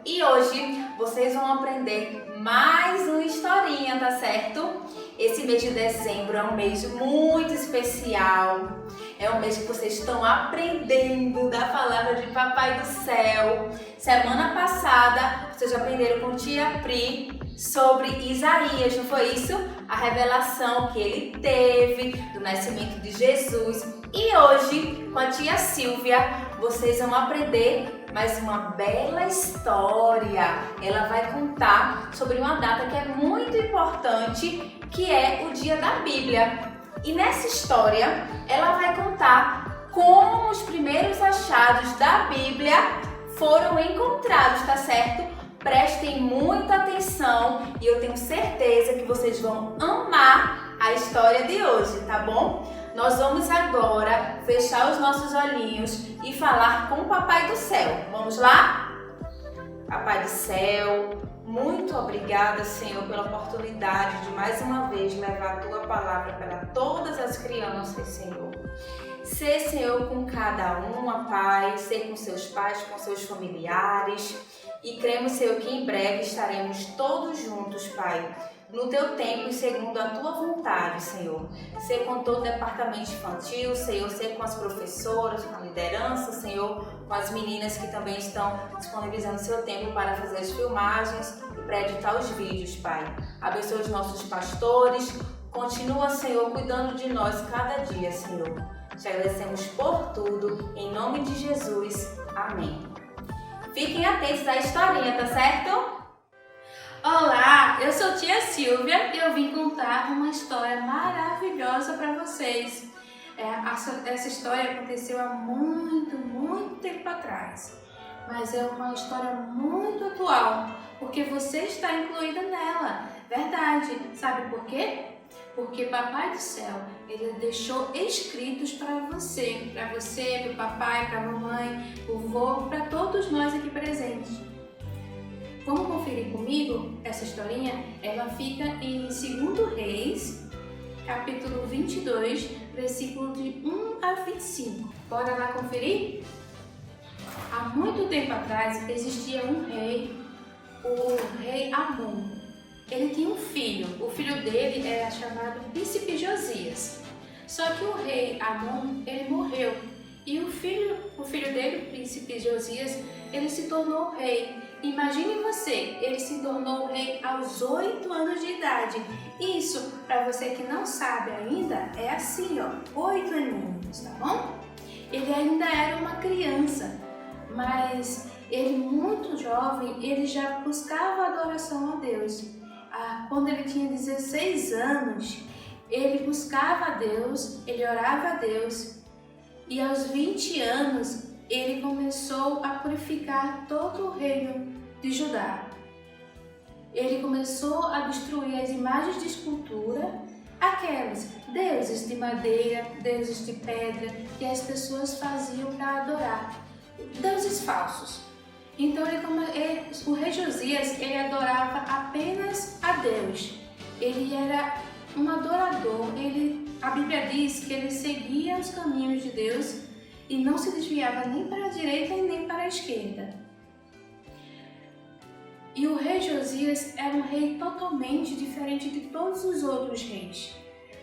E hoje vocês vão aprender mais uma historinha, tá certo? Esse mês de dezembro é um mês muito especial. É um mês que vocês estão aprendendo da palavra de Papai do Céu. Semana passada vocês aprenderam com tia Pri sobre Isaías, não foi isso? A revelação que ele teve do nascimento de Jesus. E hoje, com a tia Silvia, vocês vão aprender mais uma bela história. Ela vai contar sobre uma data que é muito importante, que é o dia da Bíblia. E nessa história, ela vai contar como os primeiros achados da Bíblia foram encontrados, tá certo? Prestem muita atenção e eu tenho certeza que vocês vão amar a história de hoje, tá bom? Nós vamos agora fechar os nossos olhinhos e falar com o Papai do Céu. Vamos lá? Papai do Céu, muito obrigada, Senhor, pela oportunidade de mais uma vez levar a Tua palavra para todas as crianças, Senhor. Ser, Senhor, com cada uma, Pai, ser com seus pais, com seus familiares. E cremos, Senhor, que em breve estaremos todos juntos, Pai, no Teu tempo e segundo a Tua vontade, Senhor. Ser com todo o departamento infantil, Senhor, ser com as professoras, com a liderança, Senhor, com as meninas que também estão disponibilizando seu tempo para fazer as filmagens e para editar os vídeos, Pai. Abençoe os nossos pastores, continua, Senhor, cuidando de nós cada dia, Senhor. Te agradecemos por tudo, em nome de Jesus. Amém. Fiquem atentos à historinha, tá certo? Olá, eu sou tia Silvia e eu vim contar uma história maravilhosa para vocês. Essa história aconteceu há muito tempo atrás, mas é uma história muito atual, porque você está incluída nela. Verdade, sabe por quê? Porque Papai do Céu, ele deixou escritos para você, para o papai, para a mamãe, o vovô, para todos nós aqui presentes. Vamos conferir comigo essa historinha? Ela fica em 2 Reis, capítulo 22, versículo de 1 a 25. Bora lá conferir? Há muito tempo atrás existia um rei, o rei Amon. Ele tinha um filho, o filho dele era chamado Príncipe Josias. Só que o rei Amon, ele morreu. E o filho dele, o Príncipe Josias, ele se tornou rei. Imagine você, ele se tornou rei aos 8 anos de idade. Isso, para você que não sabe ainda, é assim, ó, 8 aninhos, tá bom? Ele ainda era uma criança, mas ele muito jovem, ele já buscava adoração a Deus. Quando ele tinha 16 anos, ele buscava a Deus, ele orava a Deus, e aos 20 anos, ele começou a purificar todo o reino de Judá. Ele começou a destruir as imagens de escultura, aquelas deuses de madeira, deuses de pedra, que as pessoas faziam para adorar, deuses falsos. Então o rei Josias, ele adorava apenas a Deus. Ele era um adorador. A Bíblia diz que ele seguia os caminhos de Deus e não se desviava nem para a direita e nem para a esquerda. E o rei Josias era um rei totalmente diferente de todos os outros reis,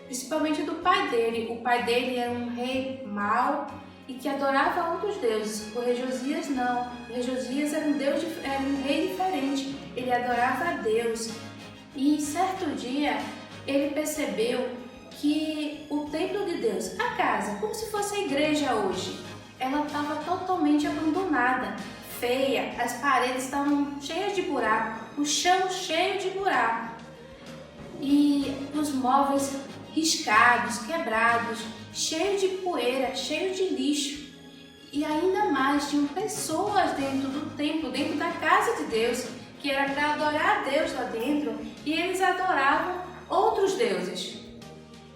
principalmente do pai dele. O pai dele era um rei mau e que adorava outros deuses. O rei Josias não. O rei Josias era um rei diferente. Ele adorava a Deus. E certo dia ele percebeu que o templo de Deus, a casa, como se fosse a igreja hoje, ela estava totalmente abandonada, feia, as paredes estavam cheias de buraco, o chão cheio de buraco e os móveis riscados, quebrados, cheio de poeira, cheio de lixo. E ainda mais, tinham pessoas dentro do templo, dentro da casa de Deus, que era para adorar a Deus lá dentro, e eles adoravam outros deuses.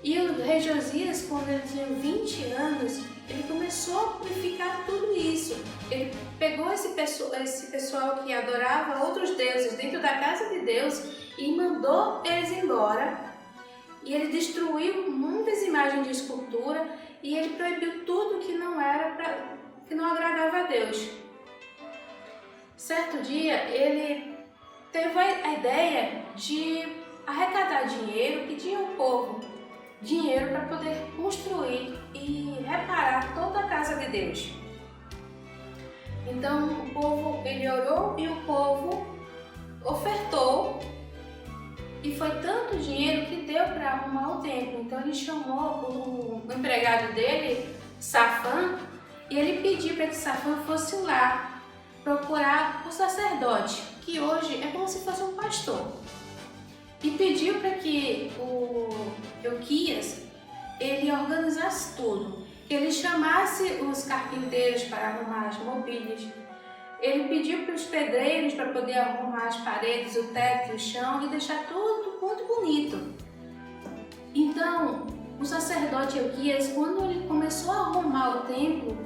E o rei Josias, quando ele tinha 20 anos, ele começou a purificar tudo isso. Ele pegou esse pessoal que adorava outros deuses dentro da casa de Deus e mandou eles embora. E ele destruiu muitas imagens de escultura e ele proibiu tudo que não agradava a Deus. Certo dia, ele teve a ideia de arrecadar dinheiro, pedir ao povo dinheiro para poder construir e reparar toda a casa de Deus. Então o povo, ele orou e o povo ofertou, e foi tanto dinheiro que deu para arrumar o templo. Então ele chamou o empregado dele, Safã, e ele pediu para que Safã fosse lá procurar o sacerdote, que hoje é como se fosse um pastor, e pediu para que o Euquias ele organizasse tudo, que ele chamasse os carpinteiros para arrumar as mobílias. Ele pediu para os pedreiros para poder arrumar as paredes, o teto, o chão e deixar tudo muito bonito. Então, o sacerdote Euquias, quando ele começou a arrumar o templo,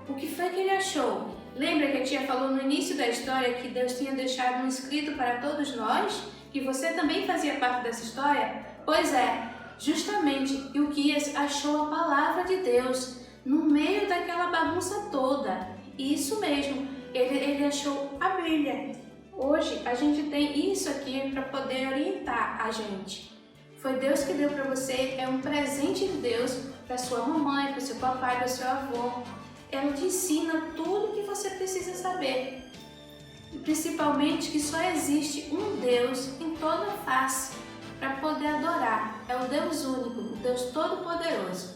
o que foi que ele achou? Lembra que a tia falou no início da história que Deus tinha deixado um escrito para todos nós? Que você também fazia parte dessa história? Pois é, justamente Euquias achou a palavra de Deus no meio daquela bagunça toda. Isso mesmo, ele achou a Bíblia. Hoje a gente tem isso aqui para poder orientar a gente. Foi Deus que deu para você, é um presente de Deus para sua mamãe, para seu papai, para seu avô. Ela te ensina tudo o que você precisa saber. E principalmente que só existe um Deus em toda a face para poder adorar. É o Deus único, o Deus Todo-Poderoso.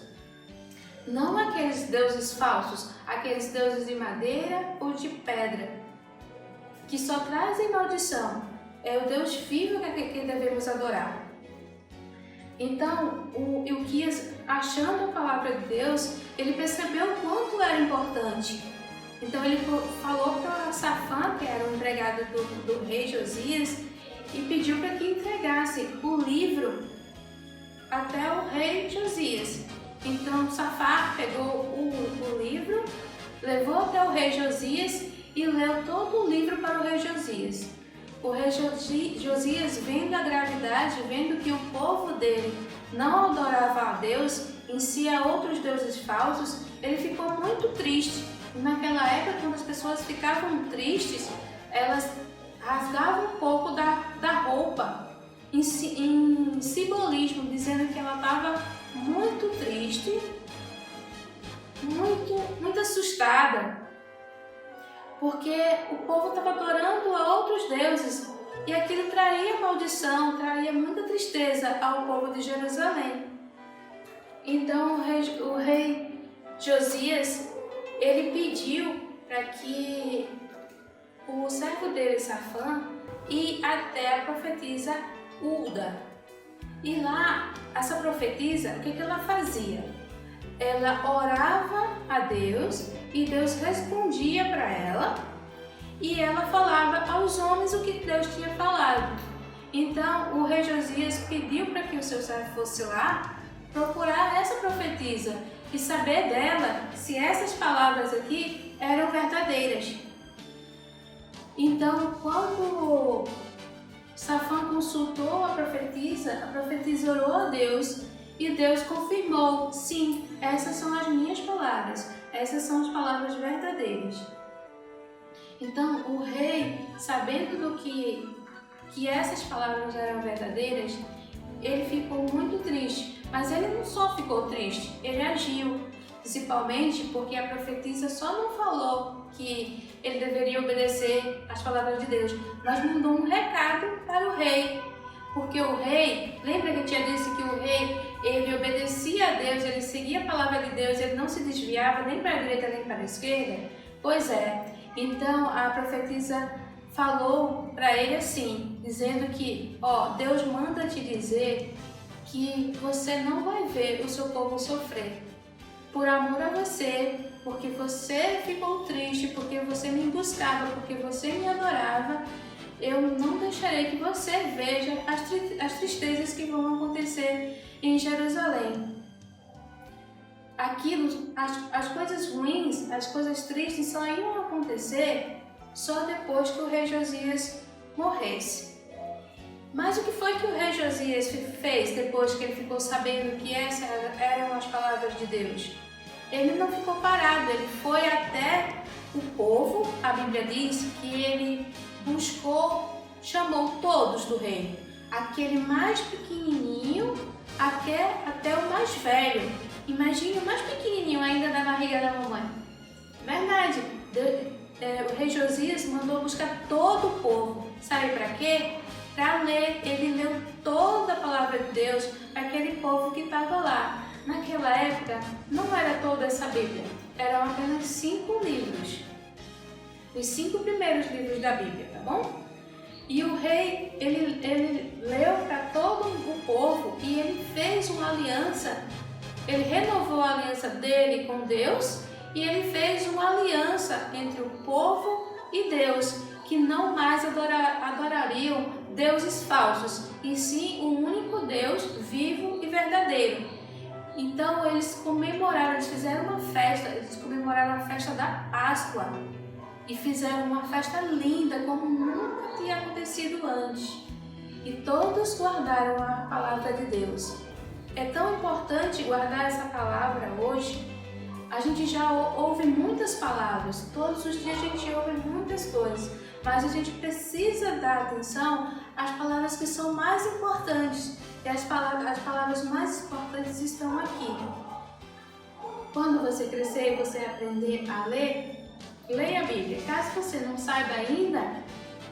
Não aqueles deuses falsos, aqueles deuses de madeira ou de pedra, que só trazem maldição. É o Deus vivo que devemos adorar. Então, o Euquias, achando a palavra de Deus, ele percebeu o quanto era importante. Então ele falou para Safã, que era o empregado do rei Josias, e pediu para que entregasse o livro até o rei Josias. Então Safã pegou o livro, levou até o rei Josias e leu todo o livro para o rei Josias. O rei Josias, vendo a gravidade, vendo que o povo dele não adorava a Deus, em si a outros deuses falsos, ele ficou muito triste. Naquela época, quando as pessoas ficavam tristes, elas rasgavam um pouco da roupa, em simbolismo, dizendo que ela estava muito triste, muito assustada, porque o povo estava adorando a outros deuses e aquilo traria maldição, traria muita tristeza ao povo de Jerusalém. Então o rei Josias, ele pediu para que o servo dele, Safã, ia até a profetisa Hulda. E lá, essa profetisa, o que ela fazia? Ela orava a Deus e Deus respondia para ela, e ela falava aos homens o que Deus tinha falado. Então o rei Josias pediu para que o seu servo fosse lá procurar essa profetisa e saber dela se essas palavras aqui eram verdadeiras. Então, quando Safã consultou a profetisa orou a Deus e Deus confirmou: sim, essas são as minhas palavras, essas são as palavras verdadeiras. Então o rei, sabendo do que essas palavras eram verdadeiras, ele ficou muito triste, mas ele não só ficou triste, ele agiu, principalmente porque a profetisa só não falou que ele deveria obedecer às palavras de Deus, mas mandou um recado para o rei, porque o rei, lembra que eu tinha dito que o rei, ele obedecia a Deus, ele seguia a palavra de Deus, ele não se desviava nem para a direita nem para a esquerda? Pois é, então a profetisa falou para ele assim, dizendo que, Deus manda te dizer que você não vai ver o seu povo sofrer por amor a você, porque você ficou triste, porque você me buscava, porque você me adorava. Eu não deixarei que você veja as tristezas que vão acontecer em Jerusalém. As coisas ruins, as coisas tristes só iam acontecer só depois que o rei Josias morresse. Mas o que foi que o rei Josias fez depois que ele ficou sabendo que essas eram as palavras de Deus? Ele não ficou parado, ele foi até o povo, a Bíblia diz que ele chamou todos do reino, aquele mais pequenininho até o mais velho. Imagine o mais pequenininho ainda da barriga da mamãe. Verdade, o rei Josias mandou buscar todo o povo. Sabe para quê? Para ler. Ele leu toda a palavra de Deus para aquele povo que estava lá. Naquela época, não era toda essa Bíblia, eram apenas 5 livros. Os 5 primeiros livros da Bíblia, tá bom? E o rei, ele leu para todo o povo e ele fez uma aliança. Ele renovou a aliança dele com Deus e ele fez uma aliança entre o povo e Deus, que não mais adorariam deuses falsos, e sim o único Deus vivo e verdadeiro. Então eles fizeram uma festa, eles comemoraram a festa da Páscoa e fizeram uma festa linda como nunca tinha acontecido antes. E todos guardaram a palavra de Deus. É tão importante guardar essa palavra hoje. A gente já ouve muitas palavras, todos os dias a gente ouve muitas coisas, mas a gente precisa dar atenção às palavras que são mais importantes. E as palavras mais importantes estão aqui. Quando você crescer e você aprender a ler, leia a Bíblia. Caso você não saiba ainda,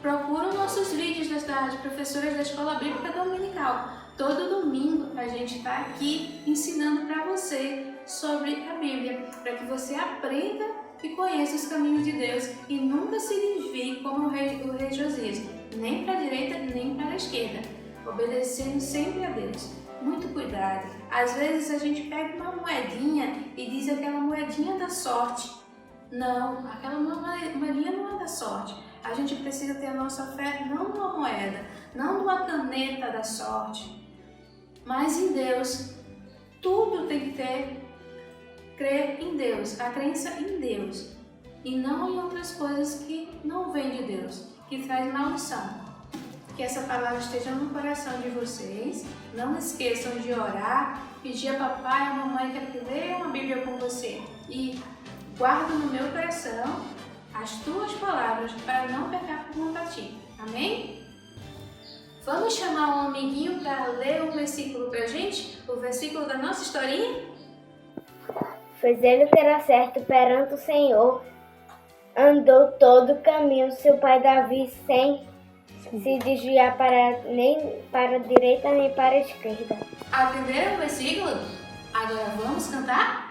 procura os nossos vídeos das professoras da Escola Bíblica Dominical. Todo domingo a gente está aqui ensinando para você sobre a Bíblia, para que você aprenda e conheça os caminhos de Deus e nunca se desvie como o rei Josias, nem para a direita nem para a esquerda, obedecendo sempre a Deus. Muito cuidado. Às vezes a gente pega uma moedinha e diz aquela moedinha da sorte. Não, aquela moedinha não é da sorte. A gente precisa ter a nossa fé não numa moeda, não numa caneta da sorte, mas em Deus. Tudo tem que crer em Deus, a crença em Deus, e não em outras coisas que não vêm de Deus, que traz maldição. Que essa palavra esteja no coração de vocês. Não esqueçam de orar, pedir a papai e a mamãe que leiam a Bíblia com você. E guardo no meu coração as tuas palavras para não pecar contra ti. Amém? Vamos chamar um amiguinho para ler um versículo para a gente? O versículo da nossa historinha? Pois ele terá certo perante o Senhor, andou todo o caminho seu pai Davi sem se desviar nem para a direita nem para a esquerda. Aprenderam o versículo? Agora vamos cantar?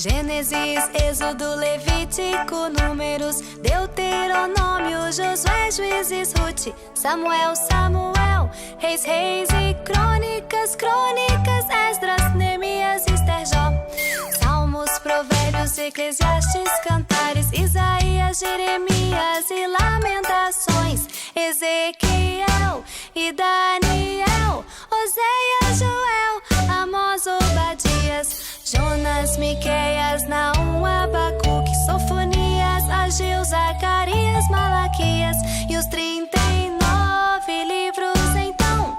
Gênesis, Êxodo, Levítico, Números, Deuteronômio, Josué, Juízes, Rute, Samuel, Reis e Crônicas, Esdras, Neemias, Ester, Jó, Salmos, Provérbios, Eclesiastes, Cantares, Isaías, Jeremias e Lamentações, Ezequiel e Daniel, Oséias, Joel, Amós, Obadias, Jonas, Miqueias, Naum, Abacuque, Sofonias, Ageu, Zacarias, Malaquias e os 39 livros então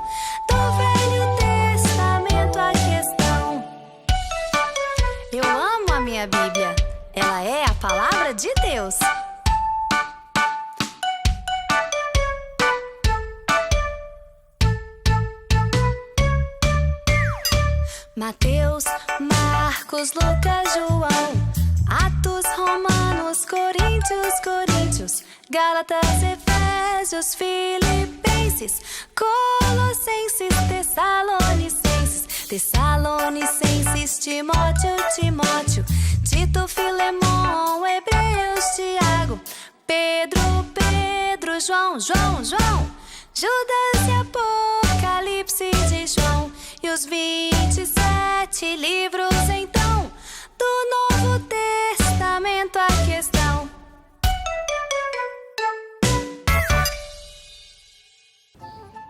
do Velho Testamento aqui estão. Eu amo a minha Bíblia, ela é a palavra de Deus. Mateus, Marcos, Lucas, João, Atos, Romanos, Coríntios, Gálatas, Efésios, Filipenses, Colossenses, Tessalonicenses, Timóteo, Tito, Filemão, Hebreus, Tiago, Pedro, João, Judas e Apocalipse de João e os 27 livros então do Novo Testamento aqui estão.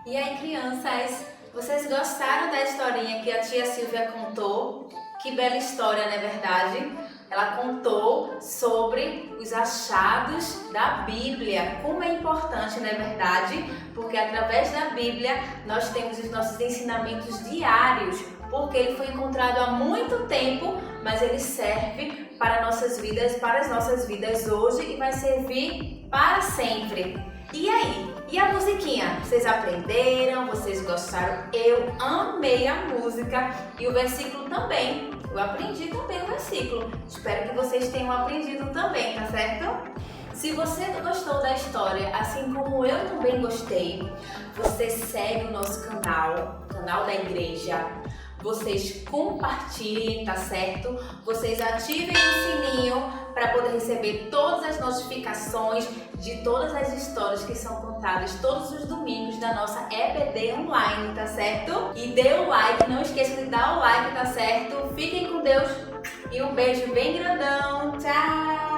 E aí, crianças, vocês gostaram da historinha que a tia Silvia contou? Que bela história, não é verdade? ela contou sobre os achados da Bíblia. Como é importante, não é verdade? Porque através da Bíblia nós temos os nossos ensinamentos diários, porque ele foi encontrado há muito tempo, mas ele serve para nossas vidas, para as nossas vidas hoje e vai servir para sempre. E aí? E a musiquinha? Vocês aprenderam? Vocês gostaram? Eu amei a música e o versículo também. Eu aprendi também o versículo. Espero que vocês tenham aprendido também, tá certo? Se você gostou da história, assim como eu também gostei, você segue o nosso canal, o canal da igreja. Vocês compartilhem, tá certo? Vocês ativem o sininho para poder receber todas as notificações de todas as histórias que são contadas todos os domingos da nossa EBD online, tá certo? E dê o like, não esqueça de dar o like, tá certo? Fiquem com Deus e um beijo bem grandão. Tchau!